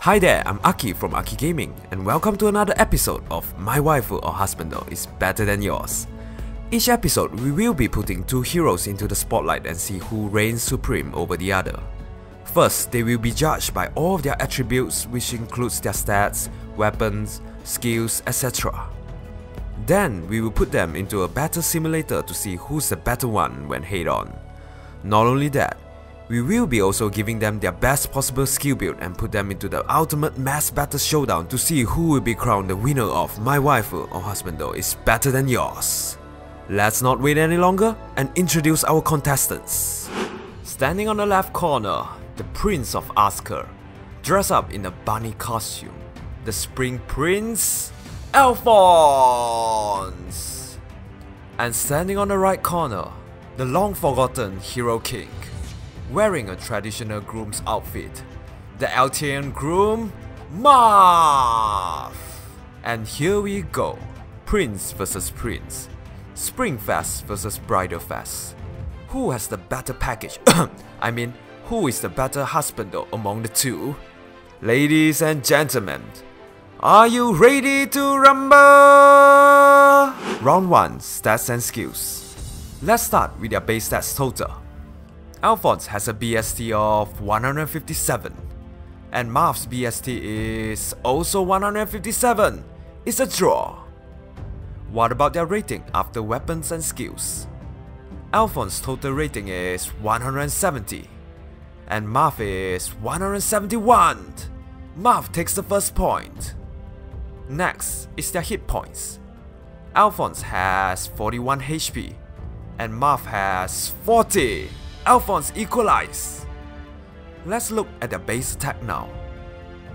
Hi there, I'm Aki from Aki Gaming, and welcome to another episode of My Waifu or Husbando is Better Than Yours. Each episode, we will be putting two heroes into the spotlight and see who reigns supreme over the other. First, they will be judged by all of their attributes, which includes their stats, weapons, skills, etc. Then, we will put them into a battle simulator to see who's the better one when head-on. Not only that, we will be also giving them their best possible skill build and put them into the ultimate mass battle showdown to see who will be crowned the winner of My Waifu or Husbando is Better Than Yours. Let's not wait any longer and introduce our contestants. Standing on the left corner, the Prince of Asker, dressed up in a bunny costume, the Spring Prince, S.Alfonse. And standing on the right corner, the long forgotten Hero King, wearing a traditional groom's outfit, the Altian groom, B.Marth. And here we go, Prince vs Prince, Springfest vs Bridal Fest. Who has the better package? I mean, who is the better husbando among the two? Ladies and gentlemen, are you ready to rumble? Round 1, stats and skills. Let's start with their base stats total. Alphonse has a BST of 157, and Marth's BST is also 157. It's a draw. What about their rating after weapons and skills? Alphonse's total rating is 170, and Marth is 171. Marth takes the first point. Next is their hit points. Alphonse has 41 HP, and Marth has 40. Alphonse equalize. Let's look at their base attack now.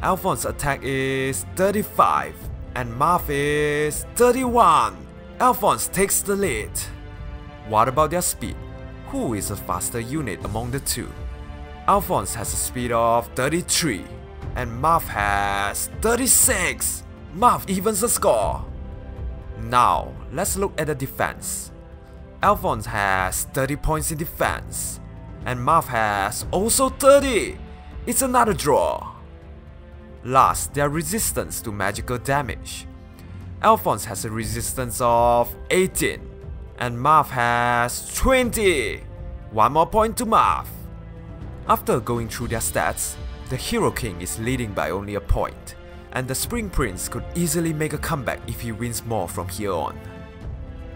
Alphonse's attack is 35 and Marth is 31. Alphonse takes the lead. What about their speed? Who is a faster unit among the two? Alphonse has a speed of 33 and Marth has 36. Marth evens the score. Now, let's look at the defense. Alphonse has 30 points in defense, and Marth has also 30. It's another draw. Last, their resistance to magical damage. Alphonse has a resistance of 18, and Marth has 20. One more point to Marth. After going through their stats, the Hero King is leading by only a point, and the Spring Prince could easily make a comeback if he wins more from here on.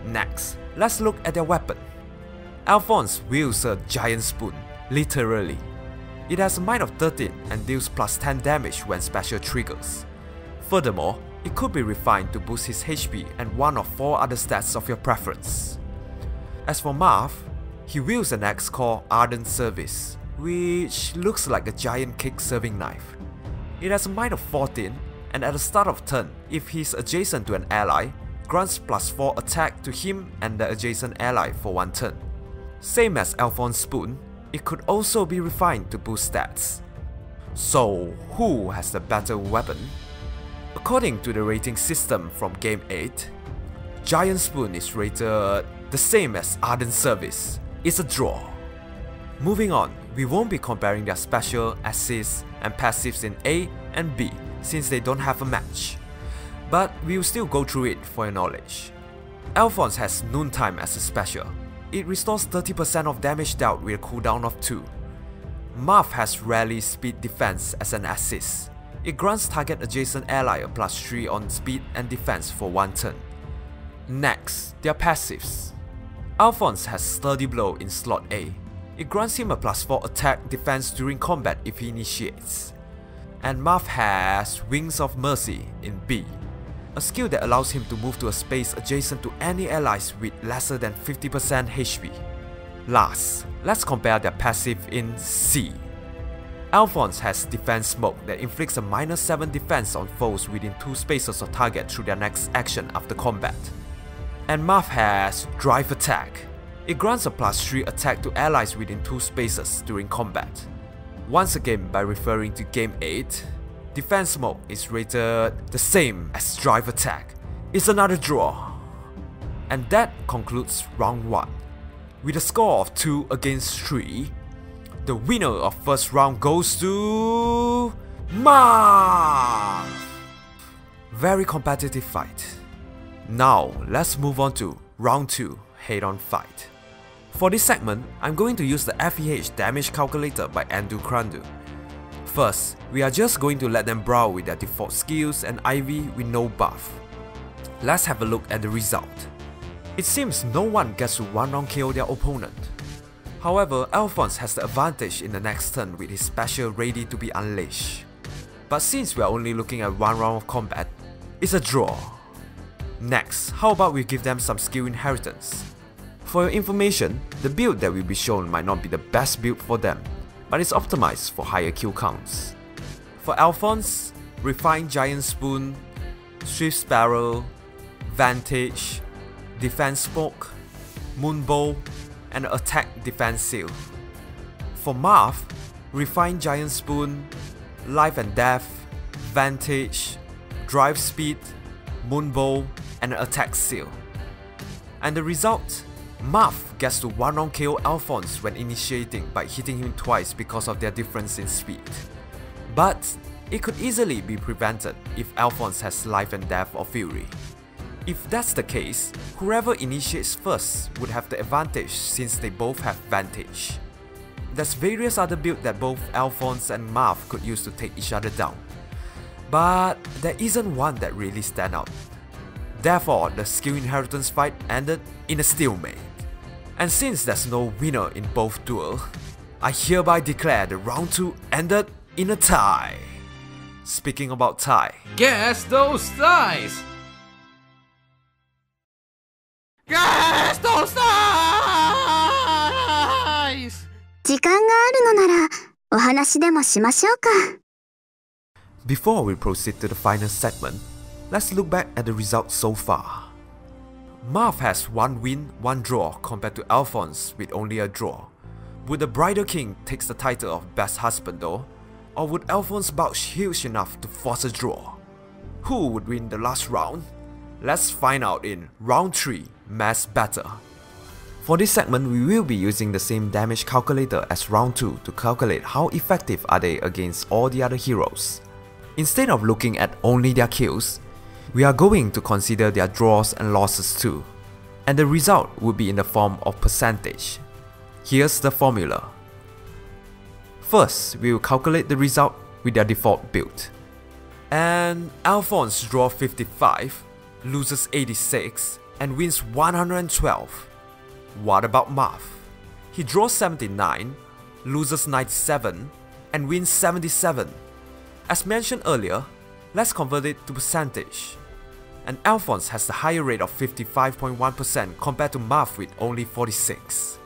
Next, let's look at their weapon. Alphonse wields a giant spoon, literally. It has a might of 13 and deals plus 10 damage when special triggers. Furthermore, it could be refined to boost his HP and one of 4 other stats of your preference. As for Marth, he wields an axe called Ardent Service, which looks like a giant cake serving knife. It has a might of 14, and at the start of turn, if he's adjacent to an ally, grants plus 4 attack to him and the adjacent ally for 1 turn. Same as Alphonse's spoon, it could also be refined to boost stats. So, who has the better weapon? According to the rating system from Game 8, Giant Spoon is rated the same as Ardent Service. It's a draw. Moving on, we won't be comparing their special, assists, and passives in A and B since they don't have a match. But we'll still go through it for your knowledge. Alphonse has Noontime as a special. It restores 30% of damage dealt with a cooldown of 2. Marth has Rally Speed Defense as an assist. It grants target adjacent ally a plus 3 on speed and defense for 1 turn. Next, their passives. Alphonse has Sturdy Blow in slot A. It grants him a plus 4 attack defense during combat if he initiates. And Marth has Wings of Mercy in B, a skill that allows him to move to a space adjacent to any allies with lesser than 50% HP. Last, let's compare their passive in C. Alphonse has Defense Smoke that inflicts a -7 defense on foes within 2 spaces of target through their next action after combat. And Marth has Drive Attack. It grants a plus 3 attack to allies within 2 spaces during combat. Once again, by referring to Game 8, Defense Smoke is rated the same as Drive Attack. It's another draw. And that concludes round 1. With a score of 2 against 3, the winner of first round goes to MWIBTY! Very competitive fight. Now, let's move on to round 2 head-on fight. For this segment, I'm going to use the FEH damage calculator by Krandu. First, we are just going to let them brawl with their default skills and IV with no buff. Let's have a look at the result. It seems no one gets to one round KO their opponent. However, S.Alfonse has the advantage in the next turn with his special ready to be unleashed. But since we are only looking at one round of combat, it's a draw. Next, how about we give them some skill inheritance? For your information, the build that will be shown might not be the best build for them, but it's optimized for higher kill counts. For S.Alfonse, Refined Giant Spoon, Swift Sparrow, Vantage, Defense Smoke, Moonbow, and Attack Defense Seal. For M.W/IBTY, Refined Giant Spoon, Life and Death, Vantage, Drive Speed, Moonbow, and Attack Seal. And the result? M.W/IBTY gets to one round KO S.Alfonse when initiating by hitting him twice because of their difference in speed. But it could easily be prevented if S.Alfonse has Life and Death or Fury. If that's the case, whoever initiates first would have the advantage since they both have Vantage. There's various other builds that both S.Alfonse and M.W/IBTY could use to take each other down, but there isn't one that really stands out. Therefore, the skill inheritance fight ended in a stalemate. And since there's no winner in both duels, I hereby declare the round 2 ended in a tie. Speaking about tie, guess those ties! Guess those ties! 時間があるのならお話でもしましょうか。 Before we proceed to the final segment, let's look back at the results so far. M.W/IBTY has 1 win, 1 draw compared to S.Alfonse with only a draw. Would the Bridal King takes the title of Best Husbando, or would S.Alfonse vouch huge enough to force a draw? Who would win the last round? Let's find out in round 3 mass battle. For this segment, we will be using the same damage calculator as round 2 to calculate how effective are they against all the other heroes. Instead of looking at only their kills, we are going to consider their draws and losses too, and the result will be in the form of percentage. Here's the formula. First, we will calculate the result with their default build. And S.Alfonse draws 55, loses 86, and wins 112. What about M.W/IBTY? He draws 79, loses 97, and wins 77. As mentioned earlier, let's convert it to percentage. And S.Alfonse has the higher rate of 55.1% compared to M.W/IBTY with only 46.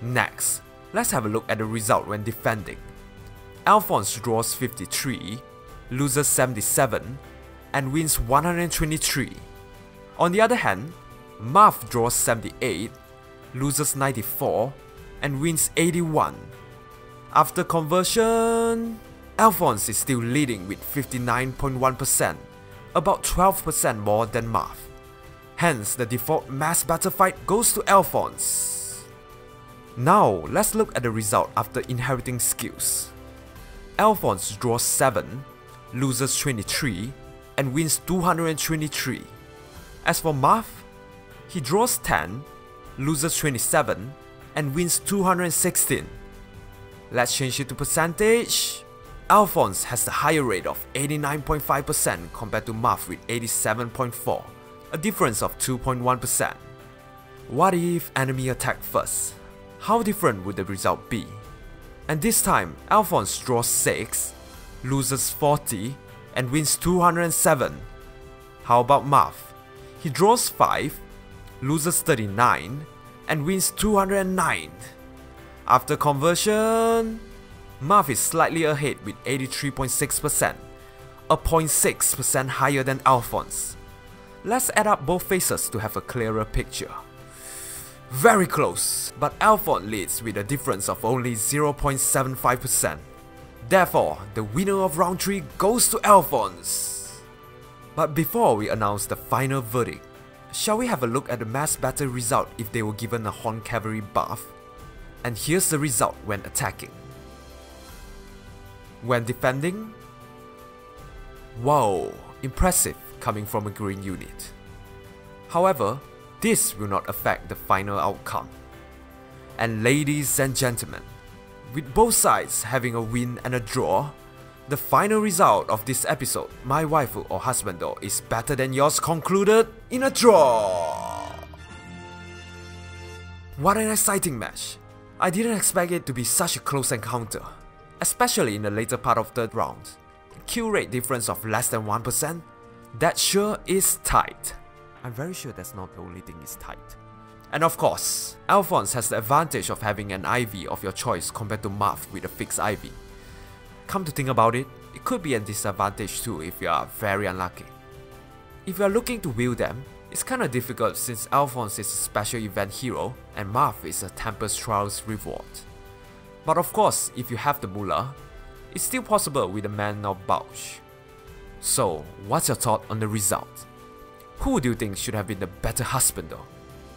Next, let's have a look at the result when defending. S.Alfonse draws 53, loses 77, and wins 123. On the other hand, M.W/IBTY draws 78, loses 94, and wins 81. After conversion, S.Alfonse is still leading with 59.1%, about 12% more than M.W/IBTY. Hence, the default mass battle fight goes to S.Alfonse. Now, let's look at the result after inheriting skills. S.Alfonse draws 7, loses 23, and wins 223. As for M.W/IBTY, he draws 10, loses 27, and wins 216. Let's change it to percentage. S.Alfonse has the higher rate of 89.5% compared to M.W/IBTY with 87.4%, a difference of 2.1%. What if enemy attacked first? How different would the result be? And this time, S.Alfonse draws 6, loses 40, and wins 207. How about M.W/IBTY? He draws 5, loses 39, and wins 209. After conversion, M.W/IBTY is slightly ahead with 83.6%, a 0.6% higher than S.Alfonse. Let's add up both faces to have a clearer picture. Very close, but S.Alfonse leads with a difference of only 0.75%. Therefore, the winner of round 3 goes to S.Alfonse. But before we announce the final verdict, shall we have a look at the mass battle result if they were given a Horn Cavalry buff? And here's the result when attacking. When defending, Wow, impressive coming from a green unit. However, this will not affect the final outcome. And ladies and gentlemen, with both sides having a win and a draw, the final result of this episode, My Waifu or Husbando, is better than yours concluded in a draw. What an exciting match. I didn't expect it to be such a close encounter, especially in the later part of the round. Kill rate difference of less than 1%, that sure is tight. I'm very sure that's not the only thing is tight. And of course, Alphonse has the advantage of having an IV of your choice compared to B.Marth with a fixed IV. Come to think about it, it could be a disadvantage too if you are very unlucky. If you are looking to wheel them, it's kinda difficult since Alphonse is a special event hero and B.Marth is a Tempest Trials reward. But of course, if you have the moolah, it's still possible with the Man of Bausch. So, what's your thought on the result? Who do you think should have been the better Husbando?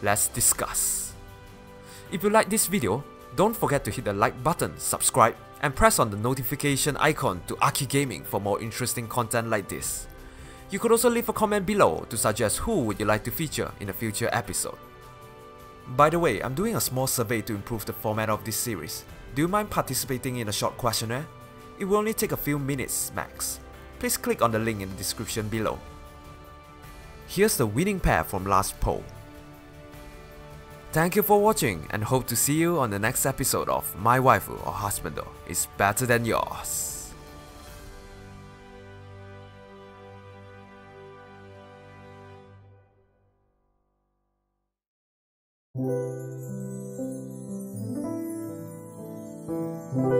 Let's discuss. If you like this video, don't forget to hit the like button, subscribe, and press on the notification icon to Aki Gaming for more interesting content like this. You could also leave a comment below to suggest who would you like to feature in a future episode. By the way, I'm doing a small survey to improve the format of this series. Do you mind participating in a short questionnaire? It will only take a few minutes max. Please click on the link in the description below. Here's the winning pair from last poll. Thank you for watching and hope to see you on the next episode of My Waifu or Husbando is better than yours. Thank you.